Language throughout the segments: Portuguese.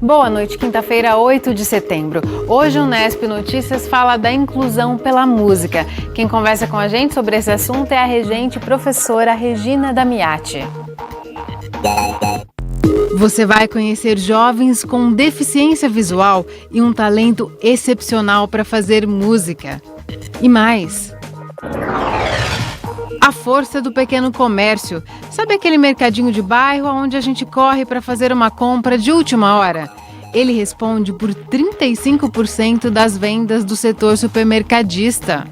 Boa noite, quinta-feira, 8 de setembro. Hoje o Unesp Notícias fala da inclusão pela música. Quem conversa com a gente sobre esse assunto é a regente professora Regina Damiati. Você vai conhecer jovens com deficiência visual e um talento excepcional para fazer música. E mais. A força do pequeno comércio. Sabe aquele mercadinho de bairro onde a gente corre para fazer uma compra de última hora? Ele responde por 35% das vendas do setor supermercadista.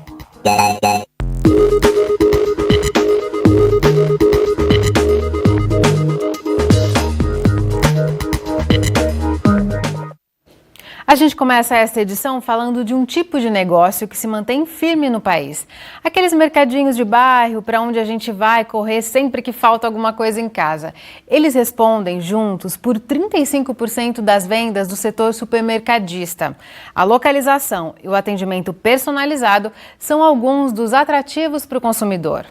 A gente começa esta edição falando de um tipo de negócio que se mantém firme no país. Aqueles mercadinhos de bairro para onde a gente vai correr sempre que falta alguma coisa em casa. Eles respondem juntos por 35% das vendas do setor supermercadista. A localização e o atendimento personalizado são alguns dos atrativos para o consumidor.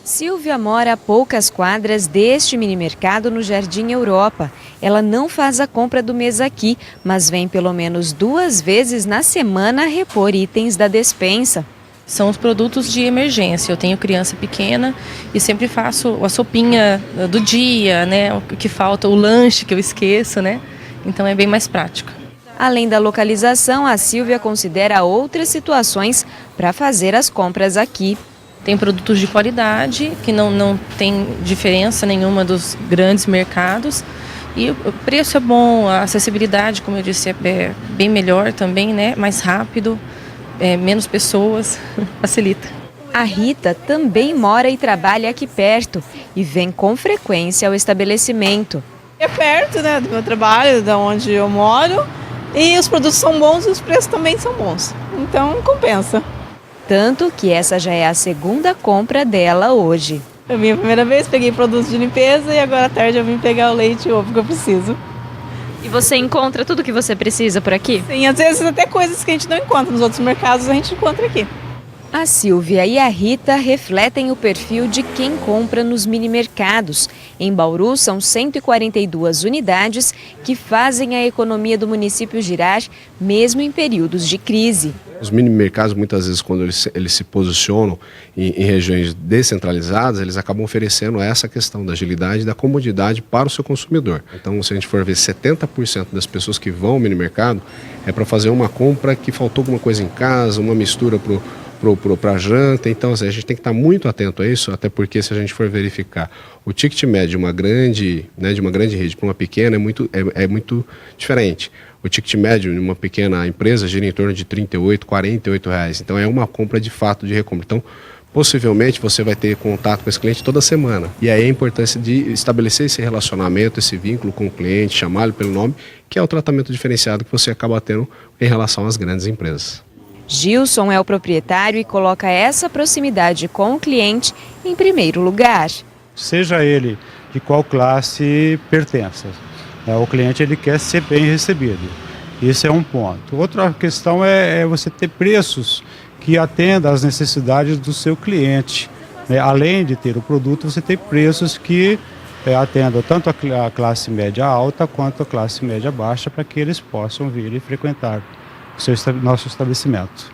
Silvia mora a poucas quadras deste mini-mercado no Jardim Europa. Ela não faz a compra do mês aqui, mas vem pelo menos 2 vezes na semana repor itens da despensa. São os produtos de emergência. Eu tenho criança pequena e sempre faço a sopinha do dia, né? O que falta, o lanche que eu esqueço, né? Então é bem mais prático. Além da localização, a Silvia considera outras situações para fazer as compras aqui. Tem produtos de qualidade, que não tem diferença nenhuma dos grandes mercados. E o preço é bom, a acessibilidade, como eu disse, é bem melhor também, né? Mais rápido, menos pessoas, facilita. A Rita também mora e trabalha aqui perto e vem com frequência ao estabelecimento. É perto, né, do meu trabalho, da onde eu moro, e os produtos são bons e os preços também são bons. Então compensa. Tanto que essa já é a segunda compra dela hoje. É a minha primeira vez, peguei produtos de limpeza e agora à tarde eu vim pegar o leite e o ovo que eu preciso. E você encontra tudo que você precisa por aqui? Sim, às vezes até coisas que a gente não encontra nos outros mercados, a gente encontra aqui. A Silvia e a Rita refletem o perfil de quem compra nos mini-mercados. Em Bauru, são 142 unidades que fazem a economia do município girar, mesmo em períodos de crise. Os mini-mercados, muitas vezes, quando eles se posicionam em regiões descentralizadas, eles acabam oferecendo essa questão da agilidade e da comodidade para o seu consumidor. Então, se a gente for ver, 70% das pessoas que vão ao mini-mercado é para fazer uma compra que faltou alguma coisa em casa, uma mistura para a janta. Então, assim, a gente tem que estar muito atento a isso, até porque se a gente for verificar o ticket médio de uma grande rede para uma pequena é muito diferente. O ticket médio de uma pequena empresa gira em torno de R$ 38, R$ 48. Então é uma compra de fato de recompra. Então, possivelmente você vai ter contato com esse cliente toda semana. E aí a importância de estabelecer esse relacionamento, esse vínculo com o cliente, chamá-lo pelo nome, que é o tratamento diferenciado que você acaba tendo em relação às grandes empresas. Gilson é o proprietário e coloca essa proximidade com o cliente em primeiro lugar. Seja ele de qual classe pertença, o cliente ele quer ser bem recebido. Esse é um ponto. Outra questão é você ter preços que atendam às necessidades do seu cliente. Além de ter o produto, você tem preços que atendam tanto a classe média alta quanto a classe média baixa para que eles possam vir e frequentar nosso estabelecimento.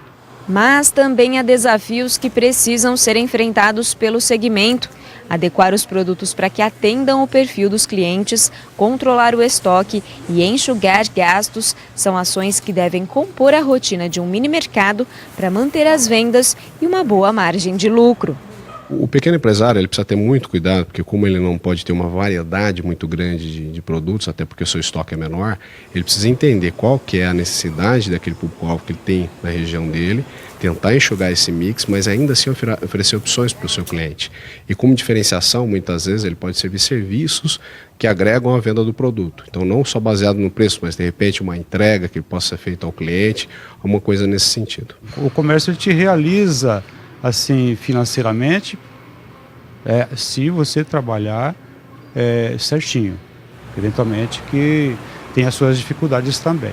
Mas também há desafios que precisam ser enfrentados pelo segmento. Adequar os produtos para que atendam o perfil dos clientes, controlar o estoque e enxugar gastos são ações que devem compor a rotina de um mini-mercado para manter as vendas e uma boa margem de lucro. O pequeno empresário ele precisa ter muito cuidado, porque como ele não pode ter uma variedade muito grande de produtos, até porque o seu estoque é menor, ele precisa entender qual que é a necessidade daquele público-alvo que ele tem na região dele, tentar enxugar esse mix, mas ainda assim oferecer opções para o seu cliente. E como diferenciação, muitas vezes, ele pode servir serviços que agregam a venda do produto. Então, não só baseado no preço, mas de repente uma entrega que possa ser feita ao cliente, alguma coisa nesse sentido. O comércio ele te realiza assim financeiramente se você trabalhar certinho. Eventualmente que tem as suas dificuldades também.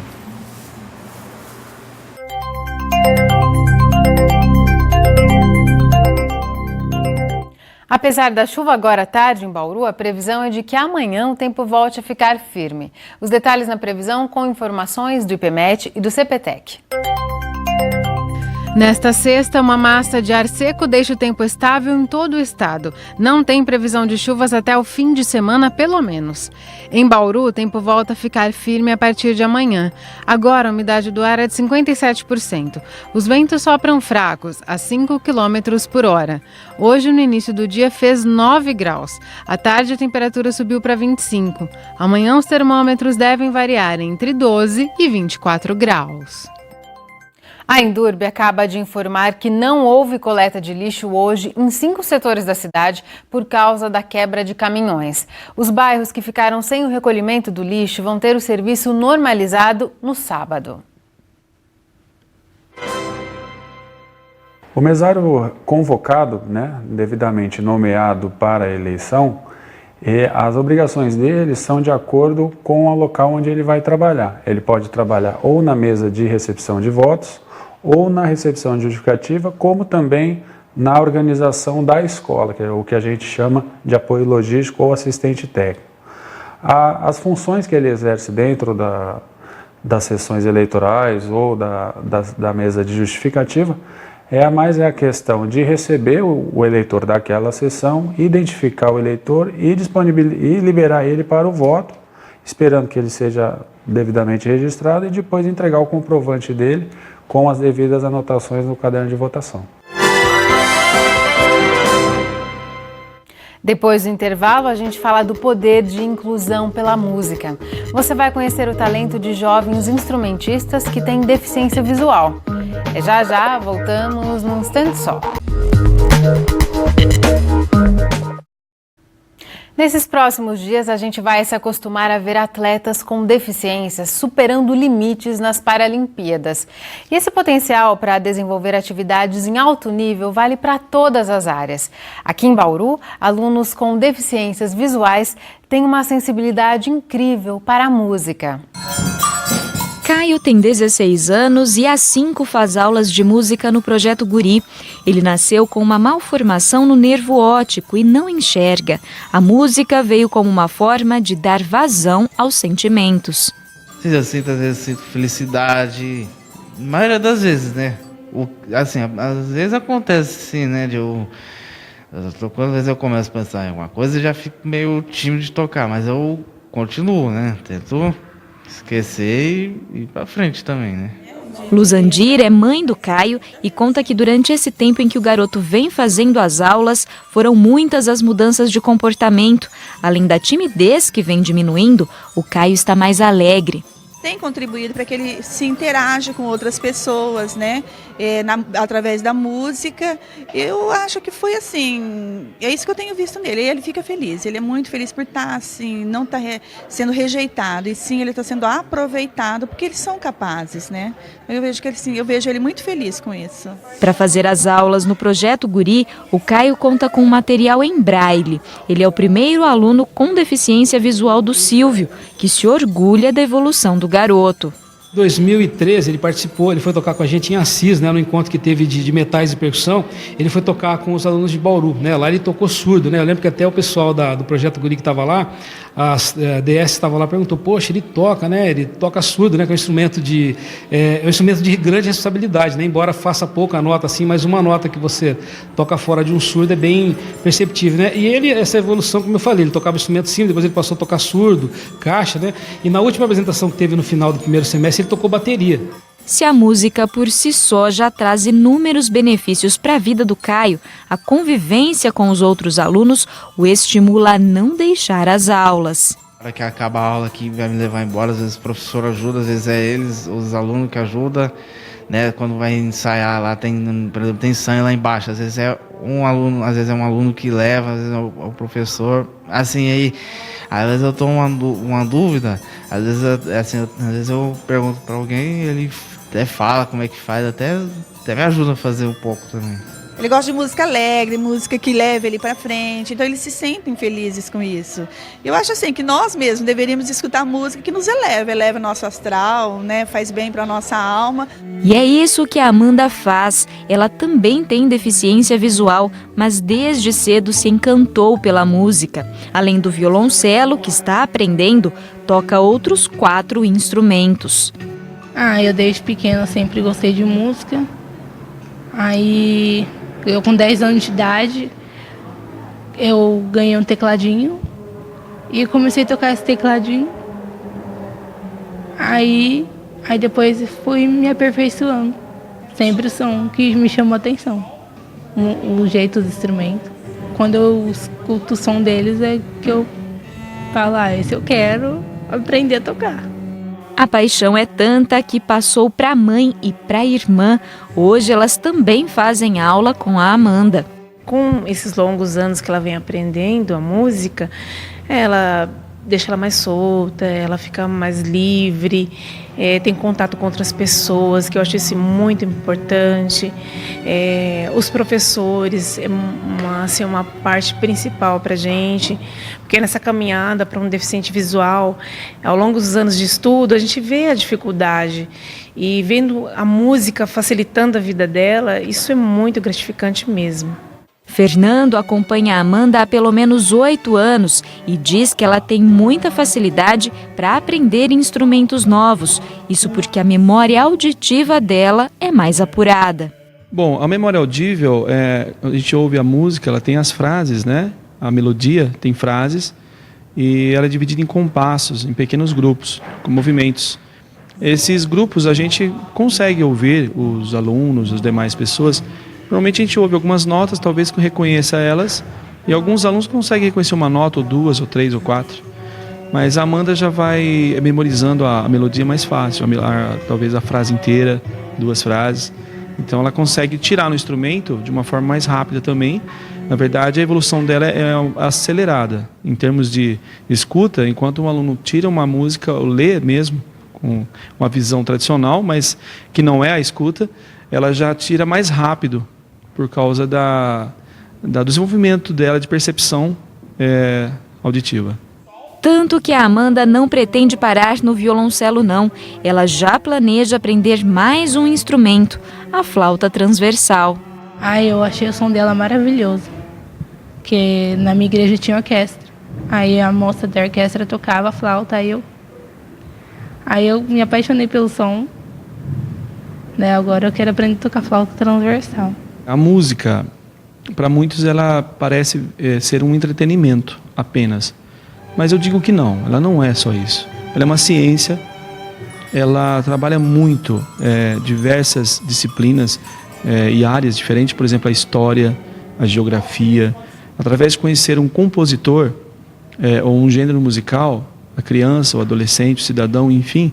Apesar da chuva agora à tarde em Bauru, a previsão é de que amanhã o tempo volte a ficar firme. Os detalhes na previsão com informações do IPMET e do CPTEC. Nesta sexta, uma massa de ar seco deixa o tempo estável em todo o estado. Não tem previsão de chuvas até o fim de semana, pelo menos. Em Bauru, o tempo volta a ficar firme a partir de amanhã. Agora, a umidade do ar é de 57%. Os ventos sopram fracos, a 5 km por hora. Hoje, no início do dia, fez 9 graus. À tarde, a temperatura subiu para 25. Amanhã, os termômetros devem variar entre 12 e 24 graus. A Endurbe acaba de informar que não houve coleta de lixo hoje em 5 setores da cidade por causa da quebra de caminhões. Os bairros que ficaram sem o recolhimento do lixo vão ter o serviço normalizado no sábado. O mesário convocado, devidamente nomeado para a eleição, as obrigações dele são de acordo com o local onde ele vai trabalhar. Ele pode trabalhar ou na mesa de recepção de votos, ou na recepção de justificativa, como também na organização da escola, que é o que a gente chama de apoio logístico ou assistente técnico. As funções que ele exerce dentro das sessões eleitorais ou da mesa de justificativa é a questão de receber o eleitor daquela sessão, identificar o eleitor e liberar ele para o voto, esperando que ele seja devidamente registrado e depois entregar o comprovante dele com as devidas anotações no caderno de votação. Depois do intervalo, a gente fala do poder de inclusão pela música. Você vai conhecer o talento de jovens instrumentistas que têm deficiência visual. Já, voltamos num instante só. Nesses próximos dias, a gente vai se acostumar a ver atletas com deficiências superando limites nas Paralimpíadas. E esse potencial para desenvolver atividades em alto nível vale para todas as áreas. Aqui em Bauru, alunos com deficiências visuais têm uma sensibilidade incrível para a música. Caio tem 16 anos e há 5 faz aulas de música no Projeto Guri. Ele nasceu com uma malformação no nervo óptico e não enxerga. A música veio como uma forma de dar vazão aos sentimentos. Às vezes sinto felicidade, a maioria das vezes, né? Às vezes acontece assim, né? Quando às vezes eu começo a pensar em alguma coisa, eu já fico meio tímido de tocar, mas eu continuo, né? Tento esquecer e ir pra frente também, né? Luzandir é mãe do Caio e conta que durante esse tempo em que o garoto vem fazendo as aulas, foram muitas as mudanças de comportamento. Além da timidez que vem diminuindo, o Caio está mais alegre. Tem contribuído para que ele se interaja com outras pessoas, né? Através da música. Eu acho que foi assim, é isso que eu tenho visto nele. Ele fica feliz, ele é muito feliz por estar assim, não estar sendo rejeitado, e sim ele está sendo aproveitado, porque eles são capazes, né? Eu vejo ele muito feliz com isso. Para fazer as aulas no Projeto Guri, o Caio conta com material em braille. Ele é o primeiro aluno com deficiência visual do Silvio, que se orgulha da evolução do garoto. Em 2013 ele participou, ele foi tocar com a gente em Assis, né, no encontro que teve de metais e percussão. Ele foi tocar com os alunos de Bauru, né, lá ele tocou surdo, né. Eu lembro que até o pessoal do Projeto Guri que estava lá, a DS estava lá, perguntou: poxa, ele toca, né, ele toca surdo, né, que é um instrumento de grande responsabilidade, né, embora faça pouca nota assim, mas uma nota que você toca fora de um surdo é bem perceptível, né. E ele, essa evolução, como eu falei, ele tocava instrumento simples, depois ele passou a tocar surdo, caixa, né, e na última apresentação que teve no final do primeiro semestre ele tocou bateria. Se a música por si só já traz inúmeros benefícios para a vida do Caio, a convivência com os outros alunos o estimula a não deixar as aulas. Na hora que acaba a aula que vai me levar embora, às vezes o professor ajuda, às vezes é eles, os alunos que ajudam, né? Quando vai ensaiar lá, por exemplo, tem ensaio lá embaixo, às vezes é um aluno que leva, às vezes é o professor, assim, aí às vezes eu tô uma dúvida, às vezes eu pergunto para alguém, ele até fala como é que faz, até me ajuda a fazer um pouco também. Ele gosta de música alegre, música que leva ele para frente, então eles se sentem felizes com isso. Eu acho assim que nós mesmos deveríamos escutar música que nos eleva nosso astral, né? Faz bem para nossa alma. E é isso que a Amanda faz. Ela também tem deficiência visual, mas desde cedo se encantou pela música. Além do violoncelo, que está aprendendo, toca outros 4 instrumentos. Eu desde pequena sempre gostei de música. Aí, eu com 10 anos de idade, eu ganhei um tecladinho e comecei a tocar esse tecladinho. Aí depois fui me aperfeiçoando. Sempre o som que me chamou a atenção, o jeito do instrumento. Quando eu escuto o som deles é que eu falo, esse eu quero aprender a tocar. A paixão é tanta que passou para a mãe e para a irmã. Hoje elas também fazem aula com a Amanda. Com esses longos anos que ela vem aprendendo a música, ela deixa ela mais solta, ela fica mais livre, tem contato com outras pessoas, que eu acho isso muito importante. Os professores, uma parte principal para a gente, porque nessa caminhada para um deficiente visual, ao longo dos anos de estudo, a gente vê a dificuldade. E vendo a música facilitando a vida dela, isso é muito gratificante mesmo. Fernando acompanha a Amanda há pelo menos 8 anos e diz que ela tem muita facilidade para aprender instrumentos novos. Isso porque a memória auditiva dela é mais apurada. Bom, a memória audível, a gente ouve a música, ela tem as frases, né? A melodia tem frases e ela é dividida em compassos, em pequenos grupos, com movimentos. Esses grupos a gente consegue ouvir, os alunos, as demais pessoas. Normalmente a gente ouve algumas notas, talvez que reconheça elas, e alguns alunos conseguem reconhecer uma nota, ou 2, ou 3, ou 4. Mas a Amanda já vai memorizando a melodia mais fácil, talvez a frase inteira, 2 frases. Então ela consegue tirar no instrumento de uma forma mais rápida também. Na verdade, a evolução dela é acelerada. Em termos de escuta, enquanto um aluno tira uma música, ou lê mesmo, com uma visão tradicional, mas que não é a escuta, ela já tira mais rápido, por causa do desenvolvimento dela de percepção auditiva. Tanto que a Amanda não pretende parar no violoncelo não. Ela já planeja aprender mais um instrumento, a flauta transversal. Eu achei o som dela maravilhoso, porque na minha igreja tinha orquestra. Aí a moça da orquestra tocava a flauta, aí eu me apaixonei pelo som. Agora eu quero aprender a tocar flauta transversal. A música, para muitos, ela parece ser um entretenimento apenas. Mas eu digo que não, ela não é só isso. Ela é uma ciência, ela trabalha muito diversas disciplinas e áreas diferentes, por exemplo, a história, a geografia. Através de conhecer um compositor ou um gênero musical, a criança, o adolescente, o cidadão, enfim,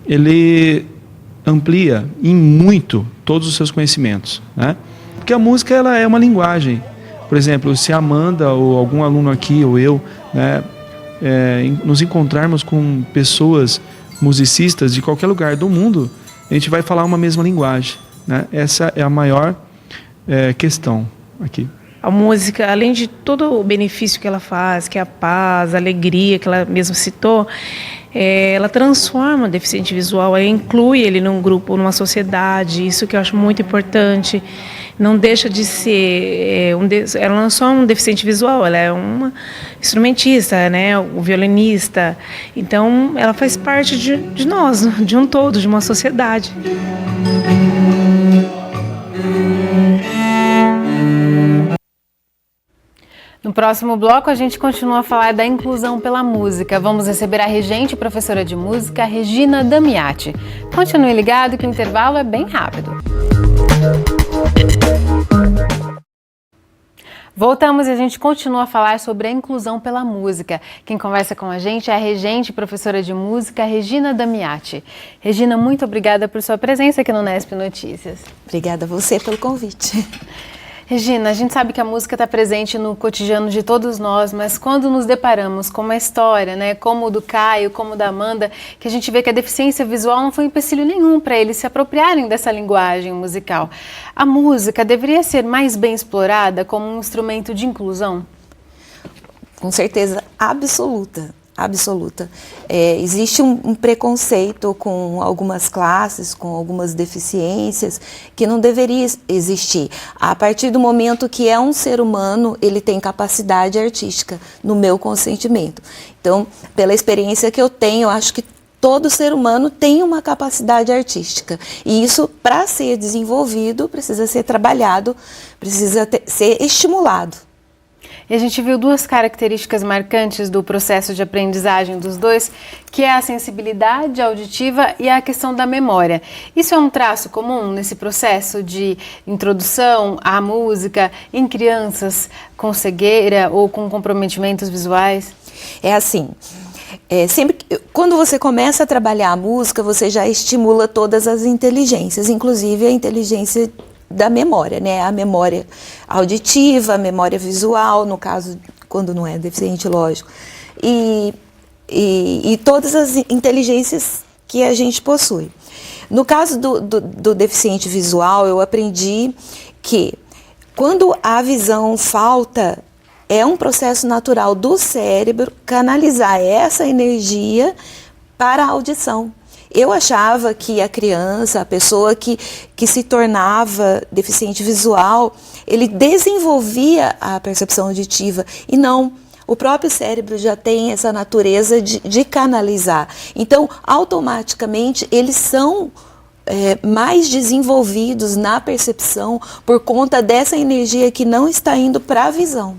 ele amplia em muito todos os seus conhecimentos, né? Porque a música ela é uma linguagem. Por exemplo, se a Amanda ou algum aluno aqui ou eu, né, nos encontrarmos com pessoas musicistas de qualquer lugar do mundo, a gente vai falar uma mesma linguagem, né? Essa é a maior questão aqui. A música, além de todo o benefício que ela faz, que é a paz, a alegria que ela mesmo citou, ela transforma o deficiente visual, ela inclui ele num grupo, numa sociedade, isso que eu acho muito importante. Não deixa de ser, ela não é só um deficiente visual, ela é uma instrumentista, né, o violinista. Então, ela faz parte de nós, de um todo, de uma sociedade. No próximo bloco, a gente continua a falar da inclusão pela música. Vamos receber a regente e professora de música, Regina Damiati. Continue ligado que o intervalo é bem rápido. Voltamos e a gente continua a falar sobre a inclusão pela música. Quem conversa com a gente é a regente e professora de música, Regina Damiati. Regina, muito obrigada por sua presença aqui no Nesp Notícias. Obrigada a você pelo convite. Regina, a gente sabe que a música está presente no cotidiano de todos nós, mas quando nos deparamos com uma história, né, como o do Caio, como o da Amanda, que a gente vê que a deficiência visual não foi empecilho nenhum para eles se apropriarem dessa linguagem musical. A música deveria ser mais bem explorada como um instrumento de inclusão? Com certeza absoluta. Absoluta. Existe um preconceito com algumas classes, com algumas deficiências, que não deveria existir. A partir do momento que é um ser humano, ele tem capacidade artística, no meu consentimento. Então, pela experiência que eu tenho, eu acho que todo ser humano tem uma capacidade artística. E isso, para ser desenvolvido, precisa ser trabalhado, precisa ser estimulado. E a gente viu duas características marcantes do processo de aprendizagem dos dois, que é a sensibilidade auditiva e a questão da memória. Isso é um traço comum nesse processo de introdução à música em crianças com cegueira ou com comprometimentos visuais? É assim, quando você começa a trabalhar a música, você já estimula todas as inteligências, inclusive a inteligência da memória, né? A memória auditiva, a memória visual, no caso, quando não é deficiente, lógico, e todas as inteligências que a gente possui. No caso do deficiente visual, eu aprendi que quando a visão falta, é um processo natural do cérebro canalizar essa energia para a audição. Eu achava que a criança, a pessoa que se tornava deficiente visual, ele desenvolvia a percepção auditiva e não. O próprio cérebro já tem essa natureza de canalizar. Então, automaticamente, eles são mais desenvolvidos na percepção por conta dessa energia que não está indo para a visão.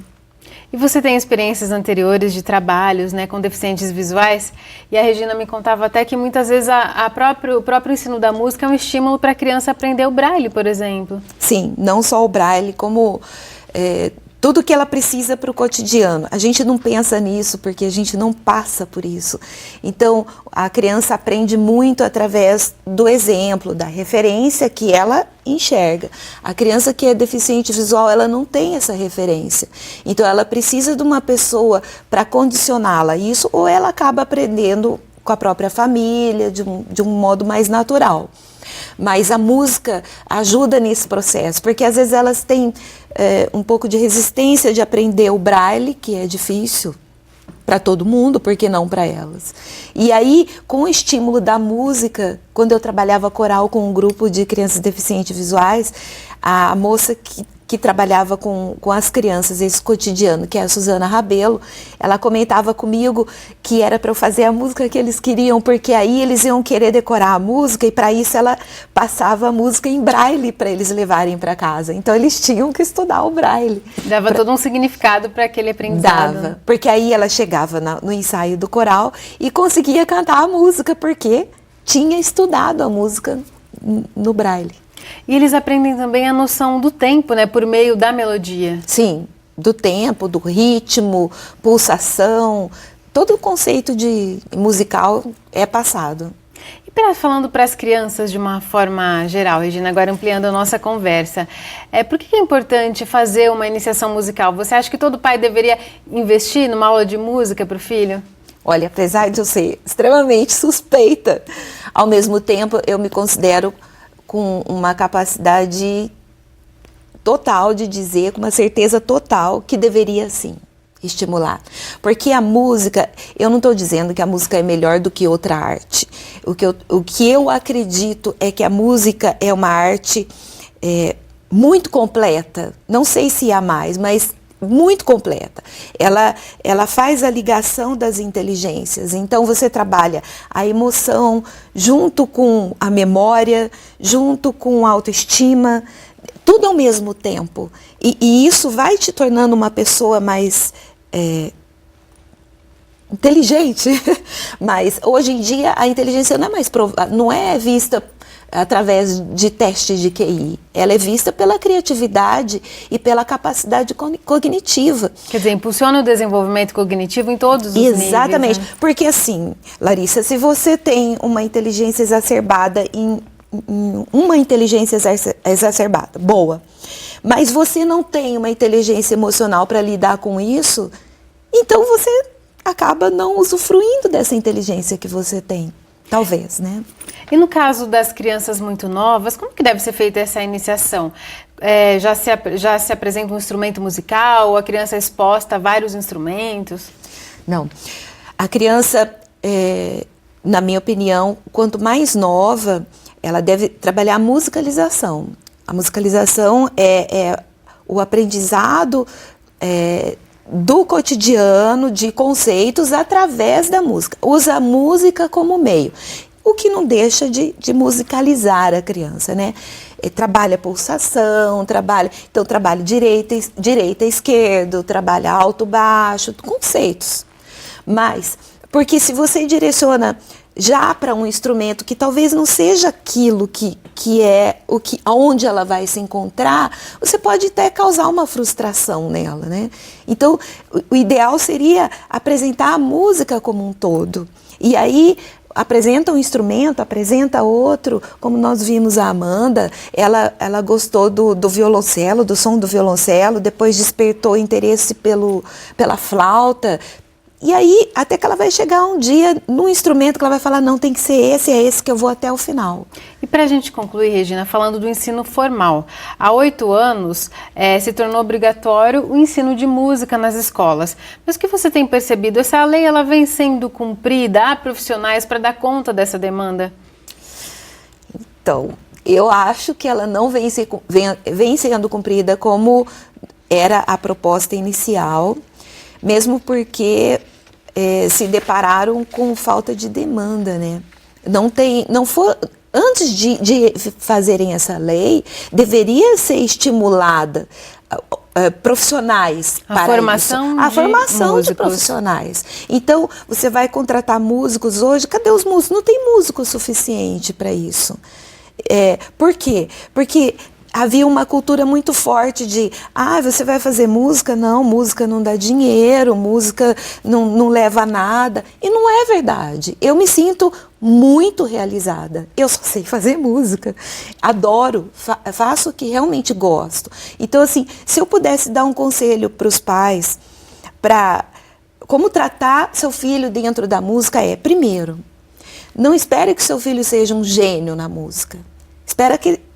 E você tem experiências anteriores de trabalhos, né, com deficientes visuais? E a Regina me contava até que muitas vezes o próprio ensino da música é um estímulo para a criança aprender o braille, por exemplo. Sim, não só o braille, como tudo que ela precisa para o cotidiano. A gente não pensa nisso porque a gente não passa por isso. Então, a criança aprende muito através do exemplo, da referência que ela enxerga. A criança que é deficiente visual, ela não tem essa referência. Então, ela precisa de uma pessoa para condicioná-la isso, ou ela acaba aprendendo com a própria família, de um modo mais natural. Mas a música ajuda nesse processo, porque às vezes elas têm um pouco de resistência de aprender o braille, que é difícil para todo mundo, por que não para elas? E aí, com o estímulo da música, quando eu trabalhava coral com um grupo de crianças deficientes visuais, a moça que trabalhava com as crianças, esse cotidiano, que é a Suzana Rabelo, ela comentava comigo que era para eu fazer a música que eles queriam, porque aí eles iam querer decorar a música e para isso ela passava a música em braille para eles levarem para casa. Então eles tinham que estudar o braille. Dava todo um significado para aquele aprendizado. Dava, porque aí ela chegava no ensaio do coral e conseguia cantar a música, porque tinha estudado a música no braille. E eles aprendem também a noção do tempo, né, por meio da melodia. Sim, do tempo, do ritmo, pulsação, todo o conceito musical é passado. E falando para as crianças de uma forma geral, Regina, agora ampliando a nossa conversa, por que é importante fazer uma iniciação musical? Você acha que todo pai deveria investir numa aula de música para o filho? Olha, apesar de eu ser extremamente suspeita, ao mesmo tempo eu me considero com uma capacidade total de dizer, com uma certeza total, que deveria sim estimular. Porque a música, eu não estou dizendo que a música é melhor do que outra arte. O que eu acredito é que a música é uma arte muito completa. Não sei se há mais, mas muito completa. Ela faz a ligação das inteligências. Então você trabalha a emoção junto com a memória, junto com a autoestima, tudo ao mesmo tempo. E isso vai te tornando uma pessoa mais inteligente. Mas hoje em dia a inteligência não é vista através de testes de QI. Ela é vista pela criatividade e pela capacidade cognitiva. Quer dizer, impulsiona o desenvolvimento cognitivo em todos os níveis. Exatamente. Né? Porque assim, Larissa, se você tem uma inteligência exacerbada em uma inteligência exacerbada, boa, mas você não tem uma inteligência emocional para lidar com isso, então você acaba não usufruindo dessa inteligência que você tem, talvez, né? E no caso das crianças muito novas, como que deve ser feita essa iniciação? Já se apresenta um instrumento musical, ou a criança é exposta a vários instrumentos? Não. A criança, na minha opinião, quanto mais nova, ela deve trabalhar a musicalização. A musicalização é o aprendizado do cotidiano, de conceitos, através da música. Usa a música como meio. O que não deixa de musicalizar a criança, né? Trabalha pulsação, trabalha direita, esquerda, trabalha alto, baixo, conceitos. Mas, porque se você direciona já para um instrumento que talvez não seja aquilo que é onde ela vai se encontrar, você pode até causar uma frustração nela, né? Então, o ideal seria apresentar a música como um todo. E aí, apresenta um instrumento, apresenta outro, como nós vimos a Amanda, ela gostou do violoncelo, do som do violoncelo, depois despertou interesse pela flauta. E aí, até que ela vai chegar um dia num instrumento que ela vai falar, não, tem que ser esse, é esse que eu vou até o final. E para a gente concluir, Regina, falando do ensino formal, há 8 anos se tornou obrigatório o ensino de música nas escolas. Mas o que você tem percebido? Essa lei ela vem sendo cumprida? Há profissionais para dar conta dessa demanda? Então, eu acho que ela não vem sendo cumprida como era a proposta inicial, mesmo porque se depararam com falta de demanda, né? Antes de fazerem essa lei, deveria ser estimulada profissionais para isso. A formação de profissionais. Então, você vai contratar músicos hoje, cadê os músicos? Não tem músico suficiente para isso. Por quê? Porque havia uma cultura muito forte de, você vai fazer música? Não, música não dá dinheiro, música não leva a nada. E não é verdade. Eu me sinto muito realizada. Eu só sei fazer música. Adoro, faço o que realmente gosto. Então, assim, se eu pudesse dar um conselho para os pais, para como tratar seu filho dentro da música primeiro, não espere que seu filho seja um gênio na música.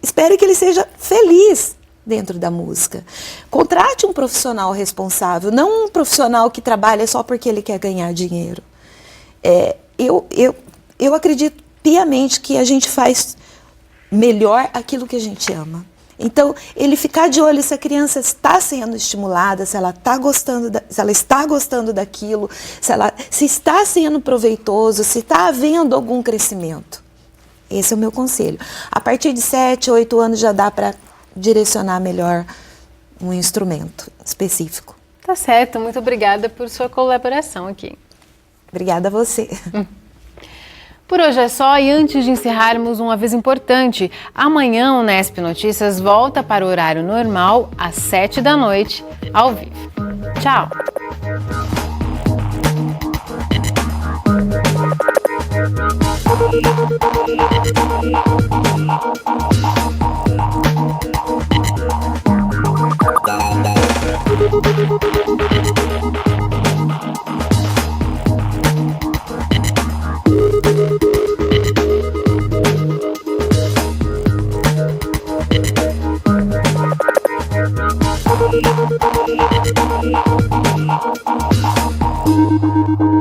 Espere que ele seja feliz dentro da música. Contrate um profissional responsável, não um profissional que trabalha só porque ele quer ganhar dinheiro. Eu acredito piamente que a gente faz melhor aquilo que a gente ama. Então, ele ficar de olho se a criança está sendo estimulada, se ela está gostando daquilo, se está sendo proveitoso, se está havendo algum crescimento. Esse é o meu conselho. A partir de 7, 8 anos já dá para direcionar melhor um instrumento específico. Tá certo, muito obrigada por sua colaboração aqui. Obrigada a você. Por hoje é só, e antes de encerrarmos, um aviso importante. Amanhã o Unesp Notícias volta para o horário normal, às 7 da noite, ao vivo. Tchau! Thank you.